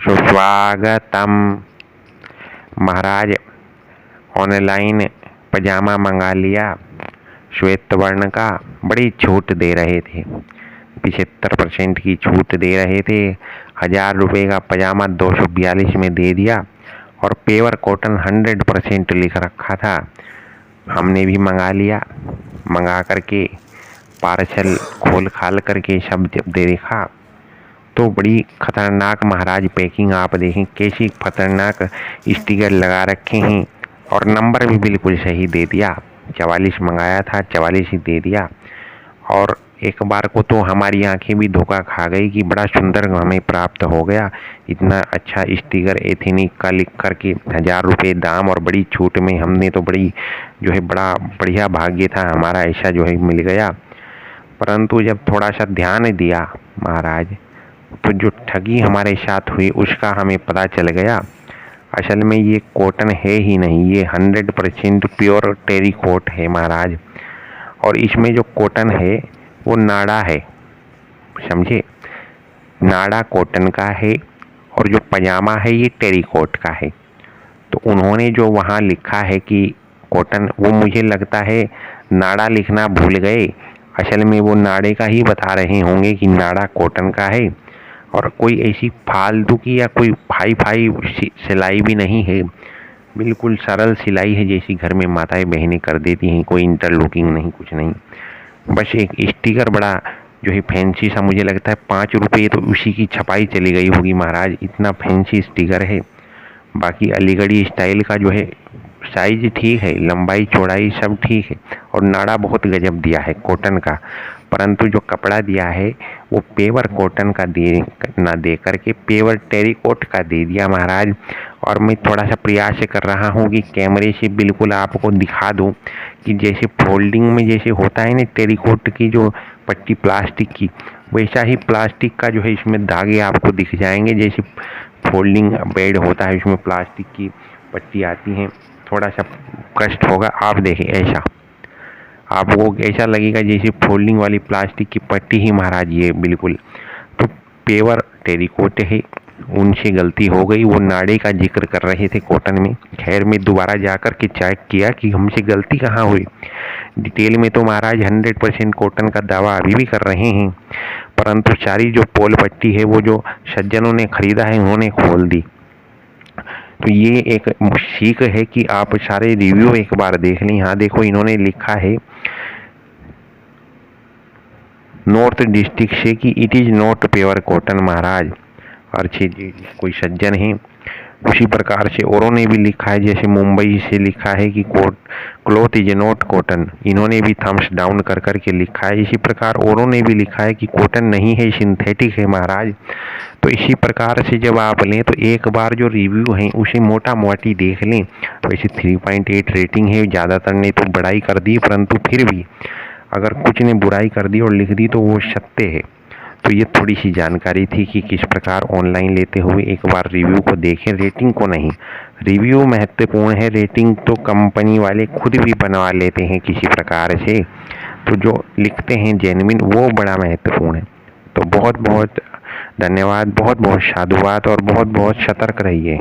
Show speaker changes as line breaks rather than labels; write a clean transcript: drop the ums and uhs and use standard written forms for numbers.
सुस्वागतम। महाराज ऑनलाइन पजामा मंगा लिया, श्वेत वर्ण का, बड़ी छूट दे रहे थे, 75% की छूट दे रहे थे। 1000 रुपये का पजामा 242 में दे दिया और पेवर कॉटन 100% लिख रखा था। हमने भी मंगा लिया। मंगा करके पार्सल खोल खाल करके सब जब देखा तो बड़ी खतरनाक महाराज पैकिंग। आप देखें कैसी खतरनाक स्टिकर लगा रखे हैं और नंबर भी बिल्कुल सही दे दिया। 44 मंगाया था, 44 ही दे दिया। और एक बार को तो हमारी आंखें भी धोखा खा गई कि बड़ा सुंदर हमें प्राप्त हो गया। इतना अच्छा स्टिकर एथेनिक का लिख करके 1000 रुपये दाम और बड़ी छूट में हमने तो बड़ी जो है बड़ा बढ़िया भाग्य था हमारा, ऐसा जो है मिल गया। परंतु जब थोड़ा सा ध्यान दिया महाराज तो जो ठगी हमारे साथ हुई उसका हमें पता चल गया। असल में ये कॉटन है ही नहीं, ये 100% प्योर टेरिकॉट है महाराज। और इसमें जो कॉटन है वो नाड़ा है, समझे, नाड़ा कॉटन का है। और जो पजामा है ये टेरिकॉट का है। तो उन्होंने जो वहाँ लिखा है कि कॉटन, वो मुझे लगता है नाड़ा लिखना भूल गए। असल में वो नाड़े का ही बता रहे होंगे कि नाड़ा कॉटन का है। और कोई ऐसी फालतू की या कोई फाई सिलाई भी नहीं है, बिल्कुल सरल सिलाई है जैसी घर में माताएं बहनें कर देती हैं। कोई इंटरलॉकिंग नहीं, कुछ नहीं, बस एक स्टिकर बड़ा जो है फैंसी सा, मुझे लगता है 5 रुपये तो उसी की छपाई चली गई होगी महाराज, इतना फैंसी स्टिकर है। बाकी अलीगढ़ी स्टाइल का जो है साइज ठीक है, लंबाई चौड़ाई सब ठीक है और नाड़ा बहुत गजब दिया है कॉटन का। परंतु जो कपड़ा दिया है वो पेवर कॉटन का ना दे करके पेवर टेरिकॉट का दे दिया महाराज। और मैं थोड़ा सा प्रयास कर रहा हूँ कि कैमरे से बिल्कुल आपको दिखा दूँ कि जैसे फोल्डिंग में जैसे होता है ना टेरिकॉट की जो पट्टी प्लास्टिक की, वैसा ही प्लास्टिक का जो है इसमें धागे आपको दिख जाएंगे। जैसे फोल्डिंग बेड होता है उसमें प्लास्टिक की पट्टी आती है, थोड़ा सा कष्ट होगा। आप देखें ऐसा, आपको ऐसा लगेगा जैसे फोल्डिंग वाली प्लास्टिक की पट्टी ही महाराज ये बिल्कुल। तो पेवर टेरिकॉट है, उनसे गलती हो गई। वो नाड़े का जिक्र कर रहे थे कॉटन में। खैर मैं दोबारा जाकर के चेक किया कि हमसे गलती कहाँ हुई। डिटेल में तो महाराज 100% कॉटन का दावा अभी भी कर रहे हैं, परंतु सारी जो पोल पट्टी है वो जो सज्जनों ने खरीदा है उन्होंने खोल दी। तो ये एक सीख है कि आप सारे रिव्यू एक बार देख लें। हाँ देखो, इन्होंने लिखा है नॉर्थ डिस्ट्रिक्ट से कि it is not pure cotton Maharaj. अच्छी कोई सज्जन है, उसी प्रकार से औरों ने भी लिखा है। जैसे मुंबई से लिखा है कि क्लॉथ इज नॉट कॉटन, इन्होंने भी थम्स डाउन कर करके लिखा है। इसी प्रकार औरों ने भी लिखा है कि कॉटन नहीं है, सिंथेटिक है महाराज। तो इसी प्रकार से जब आप लें तो एक बार जो रिव्यू है उसे मोटा मोटी देख लें। तो ऐसे 3.8 रेटिंग है, ज़्यादातर ने तो बड़ाई कर दी, परंतु फिर भी अगर कुछ ने बुराई कर दी और लिख दी तो वो सत्य है। तो ये थोड़ी सी जानकारी थी कि किस प्रकार ऑनलाइन लेते हुए एक बार रिव्यू को देखें, रेटिंग को नहीं। रिव्यू महत्वपूर्ण है, रेटिंग तो कंपनी वाले खुद भी बनवा लेते हैं किसी प्रकार से। तो जो लिखते हैं जेन्युइन वो बड़ा महत्वपूर्ण है। तो बहुत बहुत धन्यवाद, बहुत बहुत साधुवाद और बहुत बहुत सतर्क रहिए।